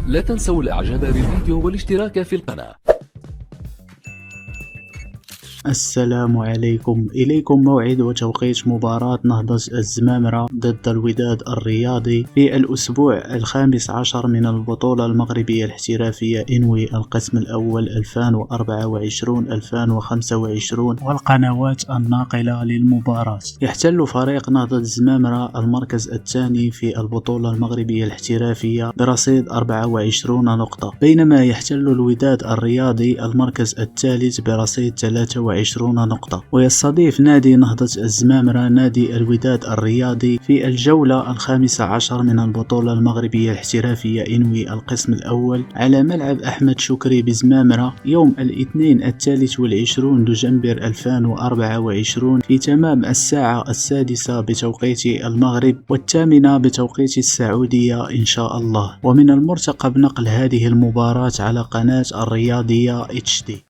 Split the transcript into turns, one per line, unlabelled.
لا تنسوا الاعجاب بالفيديو والاشتراك في القناة.
السلام عليكم. إليكم موعد وتوقيت مباراة نهضة الزمامرة ضد الوداد الرياضي في الأسبوع الخامس عشر من البطولة المغربية الاحترافية إنوي القسم الأول 2024-2025 والقنوات الناقلة للمباراة. يحتل فريق نهضة الزمامرة المركز الثاني في البطولة المغربية الاحترافية برصيد 24 نقطة، بينما يحتل الوداد الرياضي المركز الثالث برصيد 23 نقطة. ويستضيف نادي نهضة الزمامرة نادي الوداد الرياضي في الجولة الخامسة عشر من البطولة المغربية الاحترافية إنوي القسم الأول على ملعب أحمد شكري بزمامرة يوم الاثنين 23 دجنبر 2024 في تمام الساعة 6 بتوقيت المغرب و8 بتوقيت السعودية إن شاء الله. ومن المرتقب نقل هذه المباراة على قناة الرياضية HD.